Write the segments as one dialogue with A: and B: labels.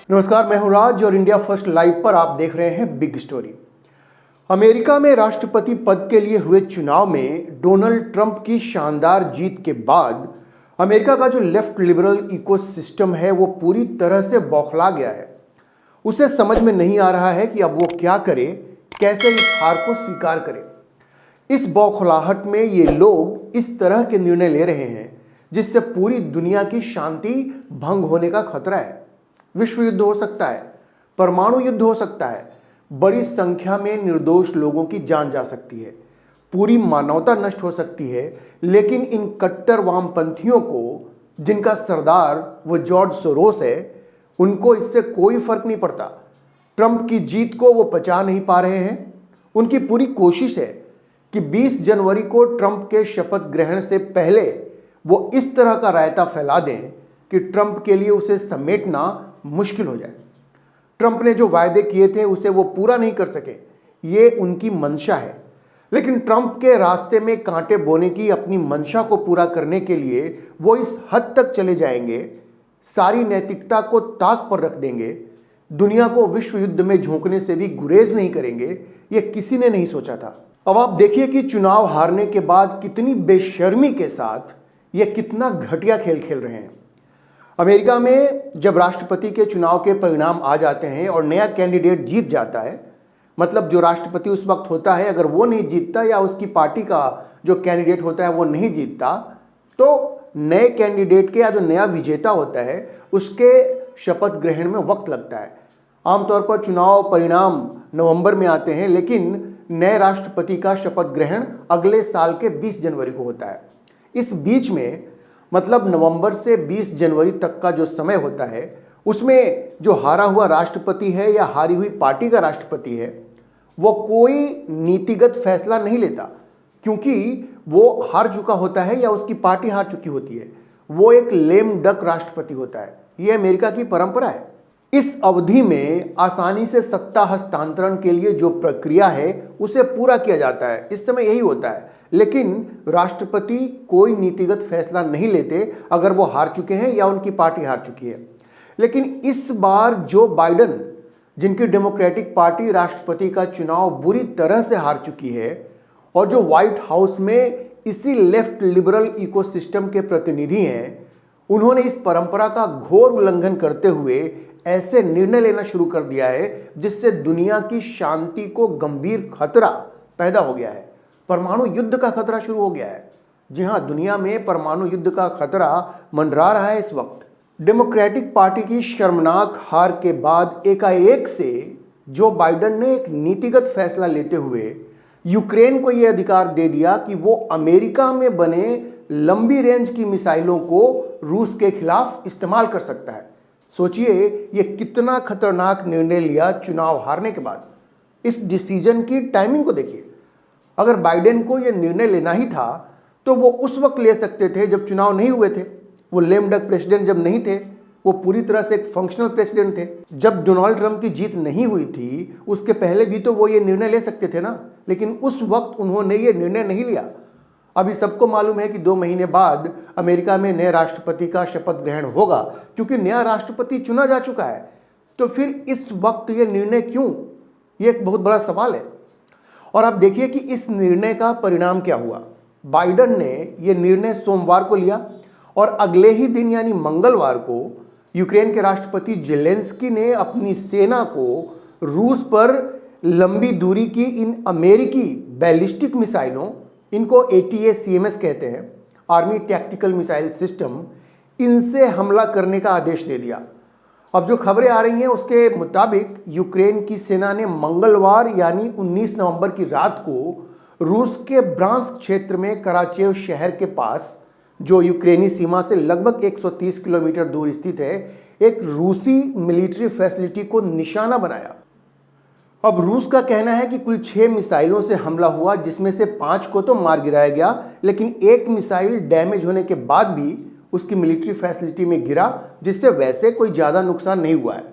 A: नमस्कार, मैं हूं राज और इंडिया फर्स्ट लाइव पर आप देख रहे हैं बिग स्टोरी। अमेरिका में राष्ट्रपति पद के लिए हुए चुनाव में डोनाल्ड ट्रंप की शानदार जीत के बाद अमेरिका का जो लेफ्ट लिबरल इकोसिस्टम है वो पूरी तरह से बौखला गया है। उसे समझ में नहीं आ रहा है कि अब वो क्या करे, कैसे इस हार को स्वीकार करे। इस बौखलाहट में ये लोग इस तरह के निर्णय ले रहे हैं जिससे पूरी दुनिया की शांति भंग होने का खतरा है। विश्व युद्ध हो सकता है, परमाणु युद्ध हो सकता है, बड़ी संख्या में निर्दोष लोगों की जान जा सकती है, पूरी मानवता नष्ट हो सकती है। लेकिन इन कट्टर वामपंथियों को, जिनका सरदार वो जॉर्ज सोरोस है, उनको इससे कोई फर्क नहीं पड़ता। ट्रंप की जीत को वो पचा नहीं पा रहे हैं। उनकी पूरी कोशिश है कि 20 जनवरी को ट्रंप के शपथ ग्रहण से पहले वो इस तरह का रायता फैला दें कि ट्रंप के लिए उसे समेटना मुश्किल हो जाए। ट्रंप ने जो वायदे किए थे उसे वो पूरा नहीं कर सके, ये उनकी मंशा है। लेकिन ट्रंप के रास्ते में कांटे बोने की अपनी मंशा को पूरा करने के लिए वो इस हद तक चले जाएंगे, सारी नैतिकता को ताक पर रख देंगे, दुनिया को विश्व युद्ध में झोंकने से भी गुरेज नहीं करेंगे। ये किसी ने नहीं सोचा था। अब आप देखिए कि चुनाव हारने के बाद कितनी बेशर्मी के साथ ये कितना घटिया खेल खेल रहे हैं। अमेरिका में जब राष्ट्रपति के चुनाव के परिणाम आ जाते हैं और नया कैंडिडेट जीत जाता है, मतलब जो राष्ट्रपति उस वक्त होता है, अगर वो नहीं जीतता या उसकी पार्टी का जो कैंडिडेट होता है वो नहीं जीतता, तो नए कैंडिडेट के या जो नया विजेता होता है उसके शपथ ग्रहण में वक्त लगता है। आमतौर पर चुनाव परिणाम नवंबर में आते हैं, लेकिन नए राष्ट्रपति का शपथ ग्रहण अगले साल के 20 जनवरी को होता है। इस बीच में, मतलब नवंबर से 20 जनवरी तक का जो समय होता है, उसमें जो हारा हुआ राष्ट्रपति है या हारी हुई पार्टी का राष्ट्रपति है वो कोई नीतिगत फैसला नहीं लेता, क्योंकि वो हार चुका होता है या उसकी पार्टी हार चुकी होती है। वो एक लेम डक राष्ट्रपति होता है। ये अमेरिका की परंपरा है। इस अवधि में आसानी से सत्ता हस्तांतरण के लिए जो प्रक्रिया है उसे पूरा किया जाता है। इस समय यही होता है। लेकिन राष्ट्रपति कोई नीतिगत फैसला नहीं लेते अगर वो हार चुके हैं या उनकी पार्टी हार चुकी है। लेकिन इस बार जो बाइडेन, जिनकी डेमोक्रेटिक पार्टी राष्ट्रपति का चुनाव बुरी तरह से हार चुकी है, और जो व्हाइट हाउस में इसी लेफ्ट लिबरल इकोसिस्टम के प्रतिनिधि हैं, उन्होंने इस परंपरा का घोर उल्लंघन करते हुए ऐसे निर्णय लेना शुरू कर दिया है जिससे दुनिया की शांति को गंभीर खतरा पैदा हो गया है। परमाणु युद्ध का खतरा शुरू हो गया है। जी हां, दुनिया में परमाणु युद्ध का खतरा मंडरा रहा है इस वक्त। डेमोक्रेटिक पार्टी की शर्मनाक हार के बाद एकाएक से जो बाइडेन ने एक नीतिगत फैसला लेते हुए यूक्रेन को यह अधिकार दे दिया कि वो अमेरिका में बने लंबी रेंज की मिसाइलों को रूस के खिलाफ इस्तेमाल कर सकता है। सोचिए ये कितना खतरनाक निर्णय लिया चुनाव हारने के बाद। इस डिसीजन की टाइमिंग को देखिए। अगर बाइडेन को यह निर्णय लेना ही था तो वो उस वक्त ले सकते थे जब चुनाव नहीं हुए थे। वो लेम डक प्रेसिडेंट जब नहीं थे, वो पूरी तरह से एक फंक्शनल प्रेसिडेंट थे। जब डोनाल्ड ट्रंप की जीत नहीं हुई थी उसके पहले भी तो वो ये निर्णय ले सकते थे ना, लेकिन उस वक्त उन्होंने ये निर्णय नहीं लिया। अभी सबको मालूम है कि 2 महीने बाद अमेरिका में नए राष्ट्रपति का शपथ ग्रहण होगा, क्योंकि नया राष्ट्रपति चुना जा चुका है। तो फिर इस वक्त ये निर्णय क्यों? ये एक बहुत बड़ा सवाल है। और आप देखिए कि इस निर्णय का परिणाम क्या हुआ। बाइडेन ने यह निर्णय सोमवार को लिया और अगले ही दिन यानी मंगलवार को यूक्रेन के राष्ट्रपति जेलेंस्की ने अपनी सेना को रूस पर लंबी दूरी की इन अमेरिकी बैलिस्टिक मिसाइलों, इनको ATACMS कहते हैं, आर्मी टैक्टिकल मिसाइल सिस्टम, इनसे हमला करने का आदेश दे दिया। अब जो खबरें आ रही हैं उसके मुताबिक यूक्रेन की सेना ने मंगलवार यानी 19 नवंबर की रात को रूस के ब्रांस्क क्षेत्र में कराचेव शहर के पास, जो यूक्रेनी सीमा से लगभग 130 किलोमीटर दूर स्थित है, एक रूसी मिलिट्री फैसिलिटी को निशाना बनाया। अब रूस का कहना है कि कुल 6 मिसाइलों से हमला हुआ, जिसमें से 5 को तो मार गिराया गया, लेकिन एक मिसाइल डैमेज होने के बाद भी उसकी मिलिट्री फैसिलिटी में गिरा, जिससे वैसे कोई ज़्यादा नुकसान नहीं हुआ है।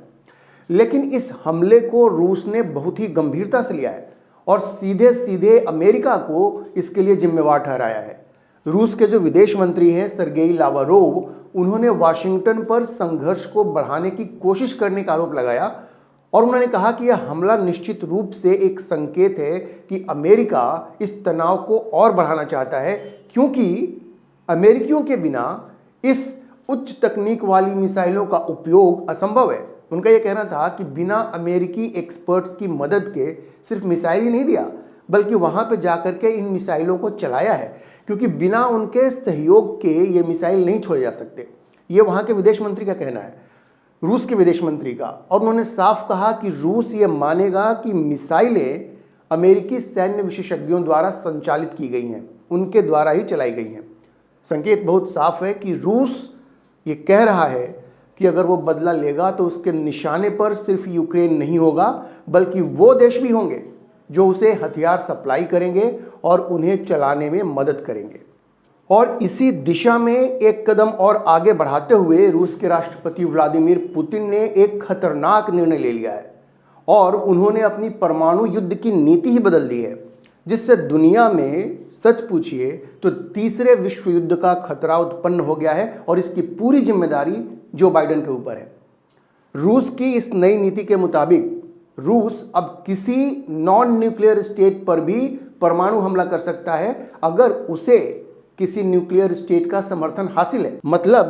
A: लेकिन इस हमले को रूस ने बहुत ही गंभीरता से लिया है और सीधे सीधे अमेरिका को इसके लिए जिम्मेवार ठहराया है। रूस के जो विदेश मंत्री हैं सर्गेई लावरोव, उन्होंने वाशिंगटन पर संघर्ष को बढ़ाने की कोशिश करने का आरोप लगाया और उन्होंने कहा कि यह हमला निश्चित रूप से एक संकेत है कि अमेरिका इस तनाव को और बढ़ाना चाहता है, क्योंकि अमेरिकियों के बिना इस उच्च तकनीक वाली मिसाइलों का उपयोग असंभव है। उनका यह कहना था कि बिना अमेरिकी एक्सपर्ट्स की मदद के सिर्फ मिसाइल ही नहीं दिया, बल्कि वहां पर जाकर के इन मिसाइलों को चलाया है, क्योंकि बिना उनके सहयोग के ये मिसाइल नहीं छोड़े जा सकते। ये वहां के विदेश मंत्री का कहना है, रूस के विदेश मंत्री का। और उन्होंने साफ कहा कि रूस ये मानेगा कि मिसाइलें अमेरिकी सैन्य विशेषज्ञों द्वारा संचालित की गई हैं, उनके द्वारा ही चलाई गई हैं। संकेत बहुत साफ है कि रूस ये कह रहा है कि अगर वो बदला लेगा तो उसके निशाने पर सिर्फ यूक्रेन नहीं होगा, बल्कि वो देश भी होंगे जो उसे हथियार सप्लाई करेंगे और उन्हें चलाने में मदद करेंगे। और इसी दिशा में एक कदम और आगे बढ़ाते हुए रूस के राष्ट्रपति व्लादिमीर पुतिन ने एक खतरनाक निर्णय ले लिया है और उन्होंने अपनी परमाणु युद्ध की नीति ही बदल दी है, जिससे दुनिया में सच पूछिए तो तीसरे विश्व युद्ध का खतरा उत्पन्न हो गया है और इसकी पूरी जिम्मेदारी जो बाइडेन के ऊपर है। रूस की इस नई नीति के मुताबिक रूस अब किसी नॉन न्यूक्लियर स्टेट पर भी परमाणु हमला कर सकता है अगर उसे किसी न्यूक्लियर स्टेट का समर्थन हासिल है। मतलब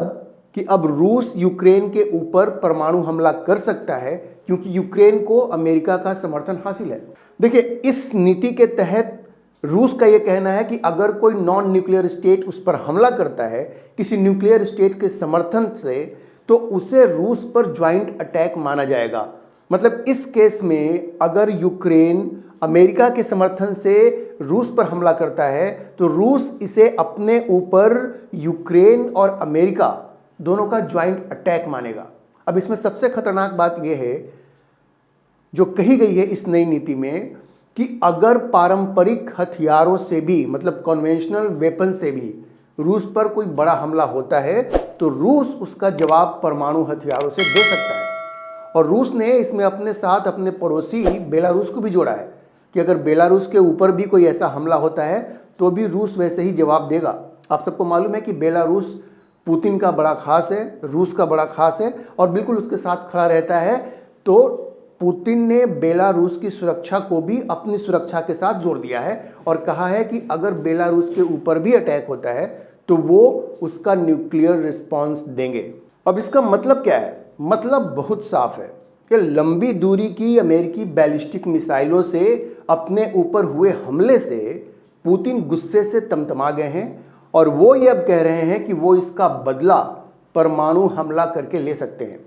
A: कि अब रूस यूक्रेन के ऊपर परमाणु हमला कर सकता है क्योंकि यूक्रेन को अमेरिका का समर्थन हासिल है। देखिए, इस नीति के तहत रूस का यह कहना है कि अगर कोई नॉन न्यूक्लियर स्टेट उस पर हमला करता है किसी न्यूक्लियर स्टेट के समर्थन से, तो उसे रूस पर ज्वाइंट अटैक माना जाएगा। मतलब इस केस में अगर यूक्रेन अमेरिका के समर्थन से रूस पर हमला करता है तो रूस इसे अपने ऊपर यूक्रेन और अमेरिका दोनों का ज्वाइंट अटैक मानेगा। अब इसमें सबसे खतरनाक बात यह है जो कही गई है इस नई नीति में कि अगर पारंपरिक हथियारों से भी, मतलब कन्वेंशनल वेपन से भी रूस पर कोई बड़ा हमला होता है तो रूस उसका जवाब परमाणु हथियारों से दे सकता है। और रूस ने इसमें अपने साथ अपने पड़ोसी बेलारूस को भी जोड़ा है कि अगर बेलारूस के ऊपर भी कोई ऐसा हमला होता है तो भी रूस वैसे ही जवाब देगा। आप सबको मालूम है कि बेलारूस पुतिन का बड़ा खास है, रूस का बड़ा खास है और बिल्कुल उसके साथ खड़ा रहता है। तो पुतिन ने बेलारूस की सुरक्षा को भी अपनी सुरक्षा के साथ जोड़ दिया है और कहा है कि अगर बेलारूस के ऊपर भी अटैक होता है तो वो उसका न्यूक्लियर रिस्पॉन्स देंगे। अब इसका मतलब क्या है? मतलब बहुत साफ है कि लंबी दूरी की अमेरिकी बैलिस्टिक मिसाइलों से अपने ऊपर हुए हमले से पुतिन गुस्से से तमतमा गए हैं और वो ये अब कह रहे हैं कि वो इसका बदला परमाणु हमला करके ले सकते हैं।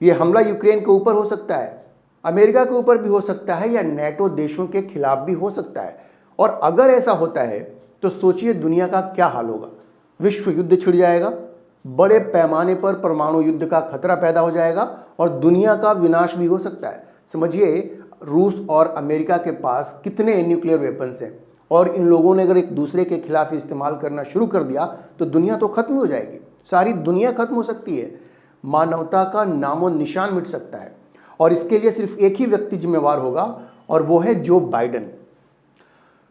A: ये हमला यूक्रेन के ऊपर हो सकता है, अमेरिका के ऊपर भी हो सकता है या नेटो देशों के खिलाफ भी हो सकता है। और अगर ऐसा होता है तो सोचिए दुनिया का क्या हाल होगा। विश्व युद्ध छिड़ जाएगा, बड़े पैमाने पर परमाणु युद्ध का खतरा पैदा हो जाएगा और दुनिया का विनाश भी हो सकता है। समझिए रूस और अमेरिका के पास कितने न्यूक्लियर वेपन्स हैं और इन लोगों ने अगर एक दूसरे के खिलाफ इस्तेमाल करना शुरू कर दिया तो दुनिया तो खत्म हो जाएगी, सारी दुनिया खत्म हो सकती है, मानवता का नामो निशान मिट सकता है। और इसके लिए सिर्फ एक ही व्यक्ति जिम्मेवार होगा और वो है जो बाइडेन।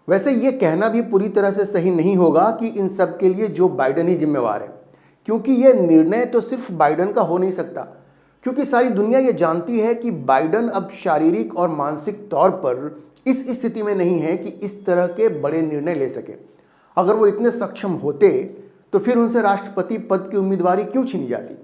A: वैसे ये कहना भी पूरी तरह से सही नहीं होगा कि इन सब के लिए जो बाइडेन ही जिम्मेवार है, क्योंकि ये निर्णय तो सिर्फ बाइडेन का हो नहीं सकता, क्योंकि सारी दुनिया ये जानती है कि बाइडेन अब शारीरिक और मानसिक तौर पर इस स्थिति में नहीं है कि इस तरह के बड़े निर्णय ले सके। अगर वो इतने सक्षम होते तो फिर उनसे राष्ट्रपति पद की उम्मीदवारी क्यों छीनी जाती।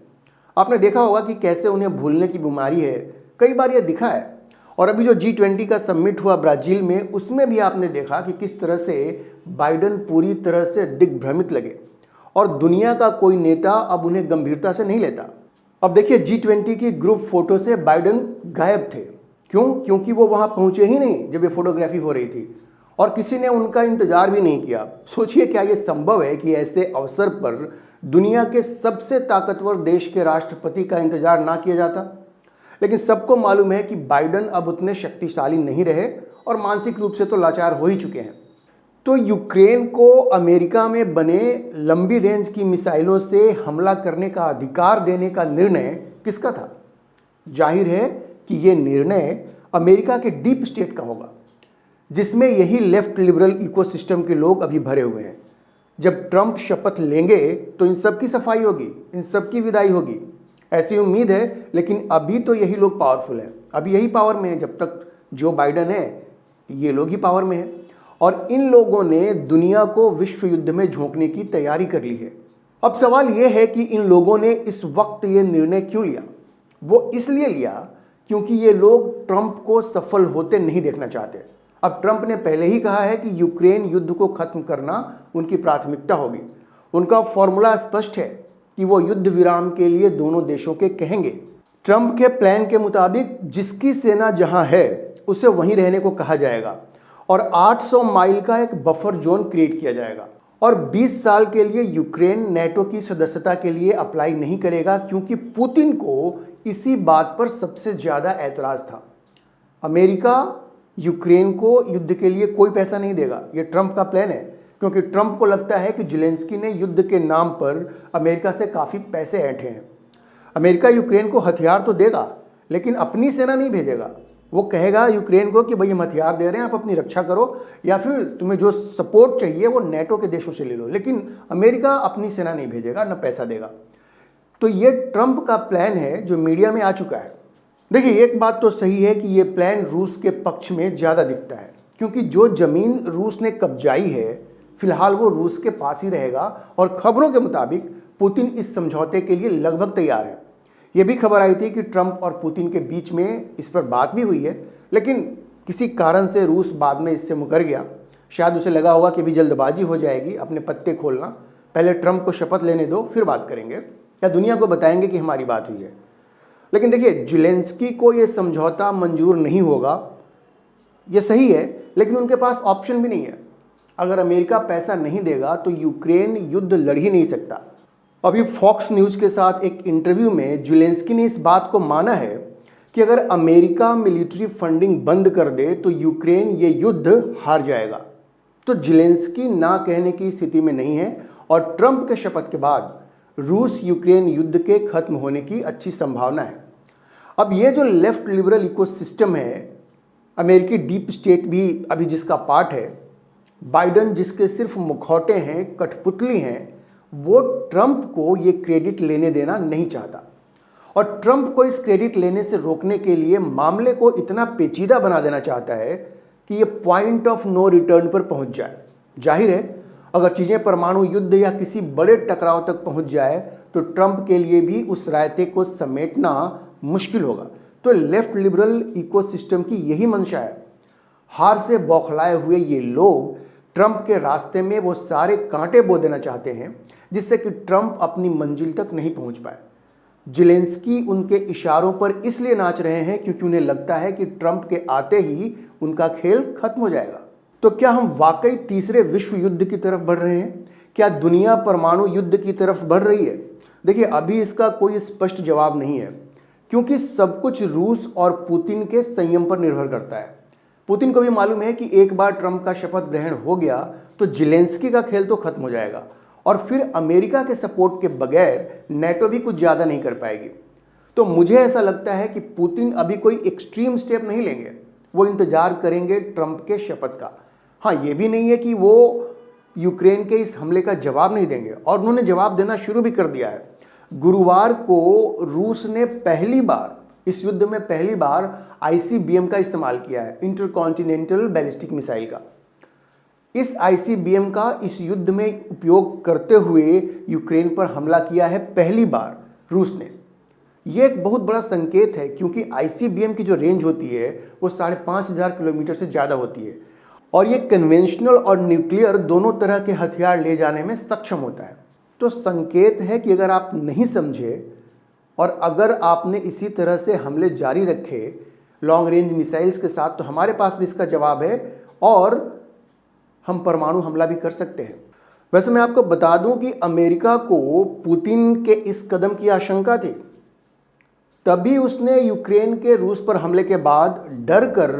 A: आपने देखा होगा कि कैसे उन्हें भूलने की बीमारी है, कई बार ये दिखा है। और अभी जो G20 का समिट हुआ ब्राजील में, उसमें भी आपने देखा कि किस तरह से बाइडेन पूरी तरह से दिग्भ्रमित लगे और दुनिया का कोई नेता अब उन्हें गंभीरता से नहीं लेता। अब देखिए G20 की ग्रुप फोटो से बाइडेन गायब थे। क्यों? क्योंकि वो वहां पहुंचे ही नहीं जब ये फोटोग्राफी हो रही थी और किसी ने उनका इंतजार भी नहीं किया। सोचिए क्या ये संभव है कि ऐसे अवसर पर दुनिया के सबसे ताकतवर देश के राष्ट्रपति का इंतजार ना किया जाता। लेकिन सबको मालूम है कि बाइडेन अब उतने शक्तिशाली नहीं रहे और मानसिक रूप से तो लाचार हो ही चुके हैं। तो यूक्रेन को अमेरिका में बने लंबी रेंज की मिसाइलों से हमला करने का अधिकार देने का निर्णय किसका था? जाहिर है कि यह निर्णय अमेरिका के डीप स्टेट का होगा, जिसमें यही लेफ्ट लिबरल इकोसिस्टम के लोग अभी भरे हुए हैं। जब ट्रंप शपथ लेंगे तो इन सब की सफाई होगी, इन सब की विदाई होगी, ऐसी उम्मीद है। लेकिन अभी तो यही लोग पावरफुल हैं, अभी यही पावर में है। जब तक जो बाइडन है ये लोग ही पावर में है, और इन लोगों ने दुनिया को विश्व युद्ध में झोंकने की तैयारी कर ली है। अब सवाल यह है कि इन लोगों ने इस वक्त ये निर्णय क्यों लिया। वो इसलिए लिया क्योंकि ये लोग ट्रंप को सफल होते नहीं देखना चाहते। अब ट्रंप ने पहले ही कहा है कि यूक्रेन युद्ध को खत्म करना उनकी प्राथमिकता होगी। उनका फॉर्मूला स्पष्ट है कि वो युद्ध विराम के लिए दोनों देशों के कहेंगे। ट्रंप के प्लान के मुताबिक जिसकी सेना जहां है उसे वहीं रहने को कहा जाएगा और 800 माइल का एक बफर जोन क्रिएट किया जाएगा। और 20 साल के लिए यूक्रेन नेटो की सदस्यता के लिए अप्लाई नहीं करेगा, क्योंकि पुतिन को इसी बात पर सबसे ज्यादा ऐतराज था। अमेरिका यूक्रेन को युद्ध के लिए कोई पैसा नहीं देगा, ये ट्रंप का प्लान है, क्योंकि ट्रंप को लगता है कि ज़ेलेंस्की ने युद्ध के नाम पर अमेरिका से काफ़ी पैसे ऐंठे हैं। अमेरिका यूक्रेन को हथियार तो देगा लेकिन अपनी सेना नहीं भेजेगा। वो कहेगा यूक्रेन को कि भाई हम हथियार दे रहे हैं, आप अपनी रक्षा करो, या फिर तुम्हें जो सपोर्ट चाहिए वो नेटो के देशों से ले लो, लेकिन अमेरिका अपनी सेना नहीं भेजेगा, न पैसा देगा। तो ये ट्रंप का प्लान है जो मीडिया में आ चुका है। देखिए, एक बात तो सही है कि ये प्लान रूस के पक्ष में ज़्यादा दिखता है, क्योंकि जो ज़मीन रूस ने कब्जाई है फिलहाल वो रूस के पास ही रहेगा, और खबरों के मुताबिक पुतिन इस समझौते के लिए लगभग तैयार है। ये भी खबर आई थी कि ट्रंप और पुतिन के बीच में इस पर बात भी हुई है, लेकिन किसी कारण से रूस बाद में इससे मुकर गया। शायद उसे लगा होगा कि भी जल्दबाजी हो जाएगी, अपने पत्ते खोलना, पहले ट्रंप को शपथ लेने दो फिर बात करेंगे, या दुनिया को बताएंगे कि हमारी बात हुई है। लेकिन देखिए, ज़ेलेंस्की को ये समझौता मंजूर नहीं होगा, ये सही है, लेकिन उनके पास ऑप्शन भी नहीं है। अगर अमेरिका पैसा नहीं देगा तो यूक्रेन युद्ध लड़ ही नहीं सकता। अभी फॉक्स न्यूज़ के साथ एक इंटरव्यू में ज़ेलेंस्की ने इस बात को माना है कि अगर अमेरिका मिलिट्री फंडिंग बंद कर दे तो यूक्रेन ये युद्ध हार जाएगा। तो ज़ेलेंस्की ना कहने की स्थिति में नहीं है, और ट्रंप के शपथ के बाद रूस यूक्रेन युद्ध के खत्म होने की अच्छी संभावना है। अब ये जो लेफ्ट लिबरल इकोसिस्टम है, अमेरिकी डीप स्टेट भी अभी जिसका पार्ट है, बाइडन जिसके सिर्फ मुखौटे हैं, कठपुतली हैं, वो ट्रंप को ये क्रेडिट लेने देना नहीं चाहता, और ट्रंप को इस क्रेडिट लेने से रोकने के लिए मामले को इतना पेचीदा बना देना चाहता है कि ये पॉइंट ऑफ नो रिटर्न पर पहुंच जाए। जाहिर है, अगर चीज़ें परमाणु युद्ध या किसी बड़े टकराव तक पहुंच जाए तो ट्रंप के लिए भी उस रायते को समेटना मुश्किल होगा। तो लेफ्ट लिबरल इकोसिस्टम की यही मंशा है। हार से बौखलाए हुए ये लोग ट्रंप के रास्ते में वो सारे कांटे बो देना चाहते हैं जिससे कि ट्रंप अपनी मंजिल तक नहीं पहुंच पाए। ज़ेलेंस्की उनके इशारों पर इसलिए नाच रहे हैं क्योंकि उन्हें लगता है कि ट्रंप के आते ही उनका खेल खत्म हो जाएगा। तो क्या हम वाकई तीसरे विश्व युद्ध की तरफ बढ़ रहे हैं? क्या दुनिया परमाणु युद्ध की तरफ बढ़ रही है? देखिए, अभी इसका कोई स्पष्ट जवाब नहीं है, क्योंकि सब कुछ रूस और पुतिन के संयम पर निर्भर करता है। पुतिन को भी मालूम है कि एक बार ट्रंप का शपथ ग्रहण हो गया तो ज़ेलेंस्की का खेल तो खत्म हो जाएगा, और फिर अमेरिका के सपोर्ट के बगैर नेटो भी कुछ ज़्यादा नहीं कर पाएगी। तो मुझे ऐसा लगता है कि पुतिन अभी कोई एक्सट्रीम स्टेप नहीं लेंगे, वो इंतजार करेंगे ट्रंप के शपथ का। हाँ, ये भी नहीं है कि वो यूक्रेन के इस हमले का जवाब नहीं देंगे, और उन्होंने जवाब देना शुरू भी कर दिया है। गुरुवार को रूस ने पहली बार इस युद्ध में ICBM का इस्तेमाल किया है, इंटरकॉन्टिनेंटल बैलिस्टिक मिसाइल का। इस ICBM का इस युद्ध में उपयोग करते हुए यूक्रेन पर हमला किया है पहली बार रूस ने। यह एक बहुत बड़ा संकेत है, क्योंकि ICBM की जो रेंज होती है वो 5,500 किलोमीटर से ज़्यादा होती है, और ये कन्वेंशनल और न्यूक्लियर दोनों तरह के हथियार ले जाने में सक्षम होता है। तो संकेत है कि अगर आप नहीं समझे और अगर आपने इसी तरह से हमले जारी रखे लॉन्ग रेंज मिसाइल्स के साथ, तो हमारे पास भी इसका जवाब है, और हम परमाणु हमला भी कर सकते हैं। वैसे मैं आपको बता दूं कि अमेरिका को पुतिन के इस कदम की आशंका थी, तभी उसने यूक्रेन के रूस पर हमले के बाद डर कर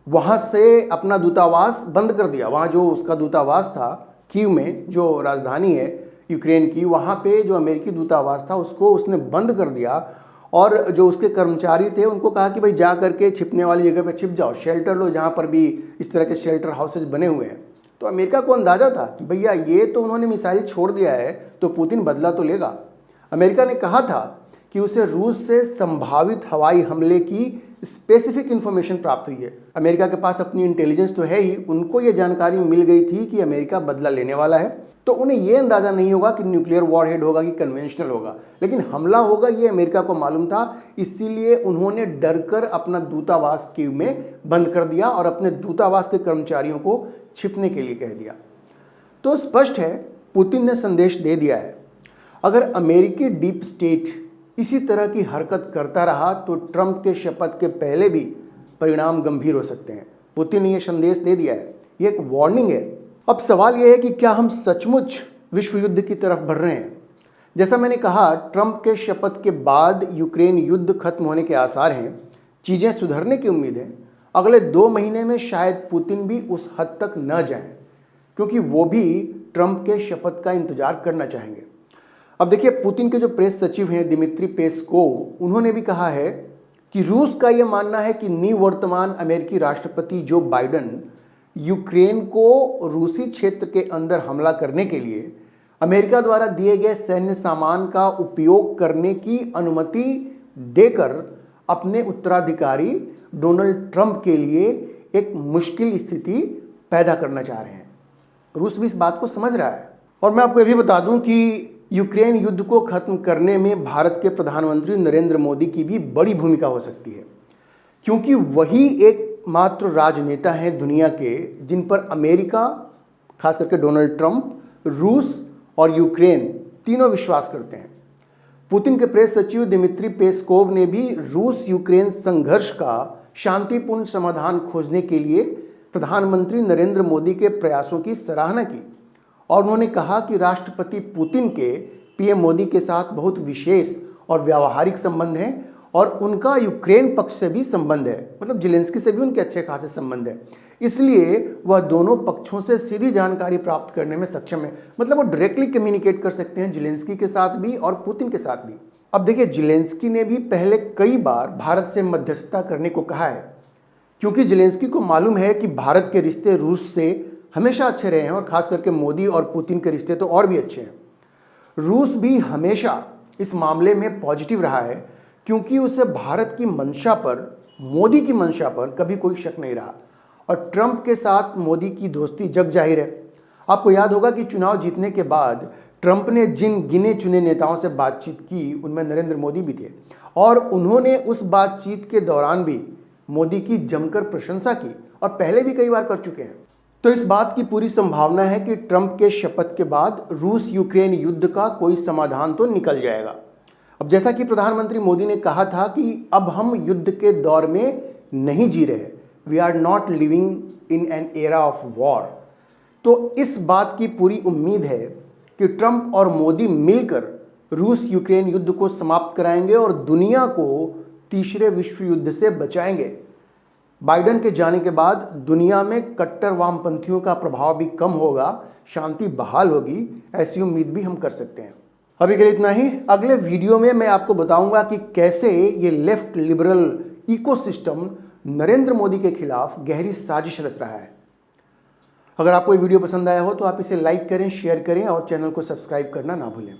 A: वहां से अपना दूतावास बंद कर दिया। वहां जो उसका दूतावास था कीव में, जो राजधानी है यूक्रेन की, वहां पे जो अमेरिकी दूतावास था उसको उसने बंद कर दिया, और जो उसके कर्मचारी थे उनको कहा कि भाई जा करके छिपने वाली जगह पे छिप जाओ, शेल्टर लो, जहाँ पर भी इस तरह के शेल्टर हाउसेज बने हुए हैं। तो अमेरिका को अंदाजा था कि भैया ये तो उन्होंने मिसाइल छोड़ दिया है तो पुतिन बदला तो लेगा। अमेरिका ने कहा था कि उसे रूस से संभावित हवाई हमले की स्पेसिफिक इंफॉर्मेशन प्राप्त हुई है। अमेरिका के पास अपनी इंटेलिजेंस तो है ही, उनको ये जानकारी मिल गई थी कि अमेरिका बदला लेने वाला है, तो उन्हें ये अंदाजा नहीं होगा कि न्यूक्लियर वॉरहेड होगा कि कन्वेंशनल होगा, लेकिन हमला होगा ये अमेरिका को मालूम था। इसीलिए उन्होंने डरकर अपना दूतावास कीव में बंद कर दिया और अपने दूतावास के कर्मचारियों को छिपने के लिए कह दिया। तो स्पष्ट है, पुतिन ने संदेश दे दिया है, अगर अमेरिकी डीप स्टेट इसी तरह की हरकत करता रहा तो ट्रंप के शपथ के पहले भी परिणाम गंभीर हो सकते हैं। पुतिन ने यह संदेश दे दिया है, ये एक वार्निंग है। अब सवाल यह है कि क्या हम सचमुच विश्व युद्ध की तरफ बढ़ रहे हैं? जैसा मैंने कहा, ट्रंप के शपथ के बाद यूक्रेन युद्ध खत्म होने के आसार हैं, चीज़ें सुधरने की उम्मीद है। अगले 2 महीने में शायद पुतिन भी उस हद तक न जाएं, क्योंकि वो भी ट्रंप के शपथ का इंतजार करना चाहेंगे। अब देखिए, पुतिन के जो प्रेस सचिव हैं दिमित्री पेस्कोव, उन्होंने भी कहा है कि रूस का यह मानना है कि निवर्तमान अमेरिकी राष्ट्रपति जो बाइडन यूक्रेन को रूसी क्षेत्र के अंदर हमला करने के लिए अमेरिका द्वारा दिए गए सैन्य सामान का उपयोग करने की अनुमति देकर अपने उत्तराधिकारी डोनाल्ड ट्रंप के लिए एक मुश्किल स्थिति पैदा करना चाह रहे हैं। रूस भी इस बात को समझ रहा है। और मैं आपको ये भी बता दूं कि यूक्रेन युद्ध को खत्म करने में भारत के प्रधानमंत्री नरेंद्र मोदी की भी बड़ी भूमिका हो सकती है, क्योंकि वही एकमात्र राजनेता हैं दुनिया के जिन पर अमेरिका, खास करके डोनाल्ड ट्रंप, रूस और यूक्रेन तीनों विश्वास करते हैं। पुतिन के प्रेस सचिव दिमित्री पेस्कोव ने भी रूस यूक्रेन संघर्ष का शांतिपूर्ण समाधान खोजने के लिए प्रधानमंत्री नरेंद्र मोदी के प्रयासों की सराहना की और उन्होंने कहा कि राष्ट्रपति पुतिन के पीएम मोदी के साथ बहुत विशेष और व्यावहारिक संबंध हैं और उनका यूक्रेन पक्ष से भी संबंध है, मतलब ज़ेलेंस्की से भी उनके अच्छे खासे संबंध है। इसलिए वह दोनों पक्षों से सीधी जानकारी प्राप्त करने में सक्षम है, मतलब वो डायरेक्टली कम्युनिकेट कर सकते हैं ज़ेलेंस्की के साथ भी और पुतिन के साथ भी। अब देखिए, ज़ेलेंस्की ने भी पहले कई बार भारत से मध्यस्थता करने को कहा है, क्योंकि ज़ेलेंस्की को मालूम है कि भारत के रिश्ते रूस से हमेशा अच्छे रहे हैं और खास करके मोदी और पुतिन के रिश्ते तो और भी अच्छे हैं। रूस भी हमेशा इस मामले में पॉजिटिव रहा है, क्योंकि उसे भारत की मंशा पर, मोदी की मंशा पर कभी कोई शक नहीं रहा और ट्रंप के साथ मोदी की दोस्ती जग जाहिर है। आपको याद होगा कि चुनाव जीतने के बाद ट्रंप ने जिन गिने चुने नेताओं से बातचीत की उनमें नरेंद्र मोदी भी थे और उन्होंने उस बातचीत के दौरान भी मोदी की जमकर प्रशंसा की और पहले भी कई बार कर चुके हैं। तो इस बात की पूरी संभावना है कि ट्रंप के शपथ के बाद रूस यूक्रेन युद्ध का कोई समाधान तो निकल जाएगा। अब जैसा कि प्रधानमंत्री मोदी ने कहा था कि अब हम युद्ध के दौर में नहीं जी रहे, we are not living in an era of war. तो इस बात की पूरी उम्मीद है कि ट्रंप और मोदी मिलकर रूस यूक्रेन युद्ध को समाप्त कराएंगे और दुनिया को तीसरे विश्व युद्ध से बचाएंगे। बाइडेन के जाने के बाद दुनिया में कट्टर वामपंथियों का प्रभाव भी कम होगा, शांति बहाल होगी, ऐसी उम्मीद भी हम कर सकते हैं। अभी के लिए इतना ही। अगले वीडियो में मैं आपको बताऊंगा कि कैसे ये left liberal ecosystem Narendra Modi के खिलाफ गहरी साजिश रच रहा है। अगर आपको ये वीडियो पसंद आया हो तो आप इसे लाइक करें, शेयर करें और चैनल को सब्सक्राइब करना ना भूलें।